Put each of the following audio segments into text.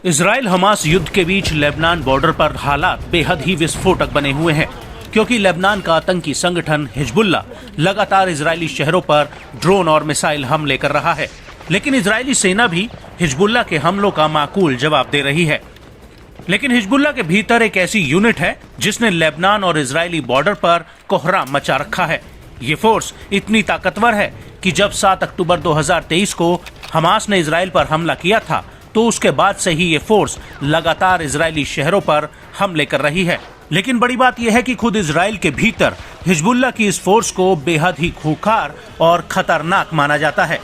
Israel Hamas युद्ध के बीच Lebanon border पर हालात बेहद ही विस्फोटक बने हुए हैं, क्योंकि लेबनान का आतंकी संगठन हिजबुल्लाह लगातार इजरायली शहरों पर ड्रोन और मिसाइल हमले कर रहा है। लेकिन इजरायली सेना भी हिजबुल्लाह के हमलों का माकूल जवाब दे रही है। लेकिन हिजबुल्लाह के भीतर एक ऐसी यूनिट है जिसने लेबनान और इजरायली बॉर्डर पर कोहराम मचा रखा है। ये फोर्स इतनी ताकतवर है कि जब 7 अक्टूबर 2023 को हमास ने इजराइल पर हमला किया था, तो उसके बाद से ही ये फोर्स लगातार इजरायली शहरों पर हमले कर रही है। लेकिन बड़ी बात यह है कि खुद इजराइल के भीतर हिजबुल्लाह की इस फोर्स को बेहद ही खूंखार और खतरनाक माना जाता है।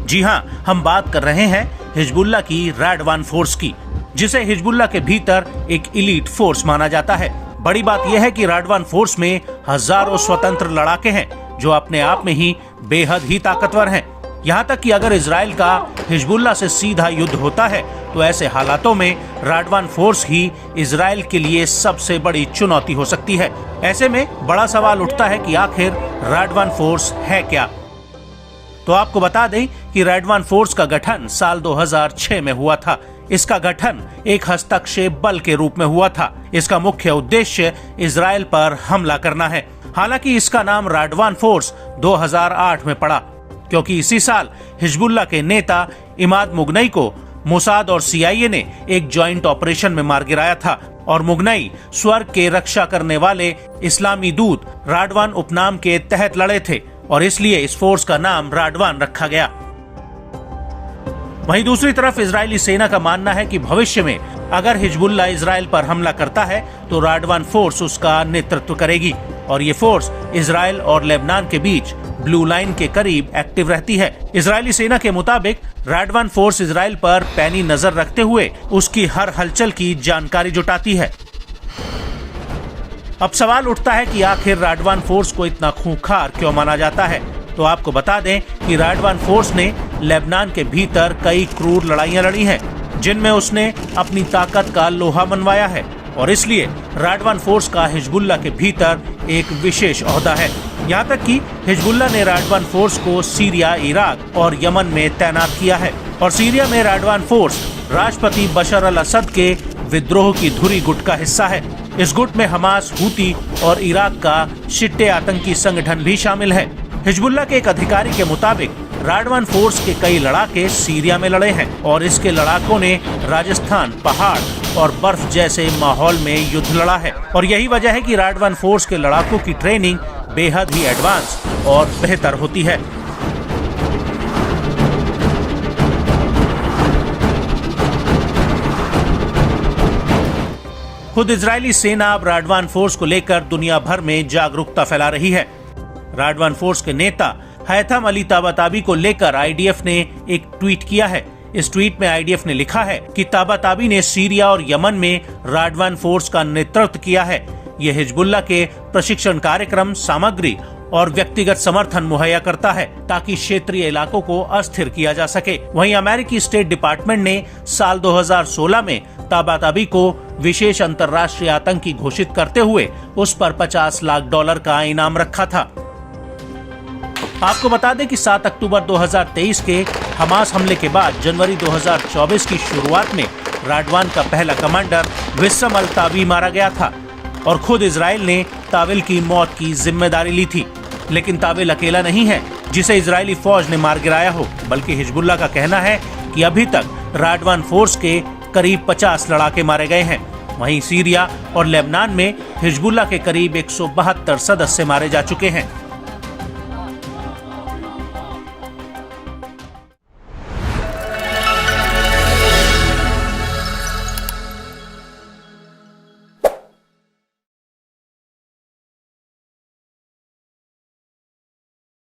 जी हां, हम बात कर रहे हैं हिजबुल्लाह की रैडवान फोर्स की, जिसे हिजबुल्लाह के भीतर एक इलीट फोर्स माना जाता है। बड़ी बात यह है कि रैडवान फोर्स में हजारों स्वतंत्र लड़ाके हैं जो अपने आप में ही बेहद ही ताकतवर हैं। यहाँ तक कि अगर इजराइल का हिजबुल्लाह से सीधा युद्ध होता है तो ऐसे हालातों में रैडवान फोर्स ही इजराइल के लिए सबसे बड़ी चुनौती हो सकती है। ऐसे में बड़ा सवाल उठता है कि आखिर रैडवान फोर्स है क्या। तो आपको बता दें कि रैडवान फोर्स का गठन साल 2006 में हुआ था। इसका गठन एक हस्तक्षेप बल के रूप में हुआ था। इसका मुख्य उद्देश्य इजराइल पर हमला करना है। हालांकि इसका नाम रैडवान फोर्स 2008 में पड़ा, क्योंकि इसी साल हिजबुल्लाह के नेता इमाद मुगनई को मोसाद और CIA ने एक जॉइंट ऑपरेशन में मार गिराया था और मुगनई स्वर्ग के रक्षा करने वाले इस्लामी दूत रैडवान उपनाम के तहत लड़े थे और इसलिए इस फोर्स का नाम रैडवान रखा गया। वहीं दूसरी तरफ इजरायली सेना का मानना है कि भविष्य में अगर हिजबुल्लाह इजराइल पर हमला करता है तो रैडवान फोर्स उसका नेतृत्व करेगी और ये फोर्स इजराइल और लेबनान के बीच ब्लू लाइन के करीब एक्टिव रहती है। इजरायली सेना के मुताबिक रैडवान फोर्स इजराइल पर पैनी नजर रखते हुए उसकी हर हलचल की जानकारी जुटाती है। अब सवाल उठता है कि आखिर रैडवान फोर्स को इतना खूंखार क्यों माना जाता है। तो आपको बता दें कि रैडवान फोर्स ने लेबनान के भीतर कई क्रूर लड़ाइयां लड़ी हैं, जिनमें उसने अपनी ताकत का लोहा मनवाया है और इसलिए रैडवान फोर्स का हिजबुल्लाह के भीतर एक विशेष ओहदा है। यहाँ तक कि हिजबुल्लाह ने रैडवान फोर्स को सीरिया, इराक और यमन में तैनात किया है और सीरिया में रैडवान फोर्स राष्ट्रपति बशर अल असद के विद्रोह की धुरी गुट का हिस्सा है। इस गुट में हमास, हूती और इराक का शिट्टे आतंकी संगठन भी शामिल है। हिजबुल्लाह के एक अधिकारी के मुताबिक रैडवान फोर्स के कई लड़ाके सीरिया में लड़े हैं और इसके लड़ाकों ने राजस्थान, पहाड़ और बर्फ जैसे माहौल में युद्ध लड़ा है और यही वजह है कि रैडवान फोर्स के लड़ाकों की ट्रेनिंग बेहद ही एडवांस और बेहतर होती है। खुद इजरायली सेना अब रैडवान फोर्स को लेकर दुनिया भर में जागरूकता फैला रही है। रैडवान फोर्स के नेता हैथम अली ताबाताबी को लेकर IDF ने एक ट्वीट किया है। इस ट्वीट में IDF ने लिखा है कि ताबाताबी ने सीरिया और यमन में रैडवान फोर्स का नेतृत्व किया है। यह हिजबुल्लाह के प्रशिक्षण कार्यक्रम, सामग्री और व्यक्तिगत समर्थन मुहैया करता है ताकि क्षेत्रीय इलाकों को अस्थिर किया जा सके। वहीं अमेरिकी स्टेट डिपार्टमेंट ने साल 2016 में ताबाताबी को विशेष अंतर्राष्ट्रीय आतंकी घोषित करते हुए उस पर $50 लाख का इनाम रखा था। आपको बता दें कि 7 अक्टूबर 2023 के हमास हमले के बाद जनवरी 2024 की शुरुआत में रैडवान का पहला कमांडर विस्सम अल तावी मारा गया था और खुद इजराइल ने ताविल की मौत की जिम्मेदारी ली थी। लेकिन ताविल अकेला नहीं है जिसे इजरायली फौज ने मार गिराया हो, बल्कि हिजबुल्लाह का कहना है कि अभी तक रैडवान फोर्स के करीब 50 लड़ाके मारे गए हैं। वहीं सीरिया और लेबनान में हिजबुल्लाह के करीब 172 सदस्य मारे जा चुके हैं।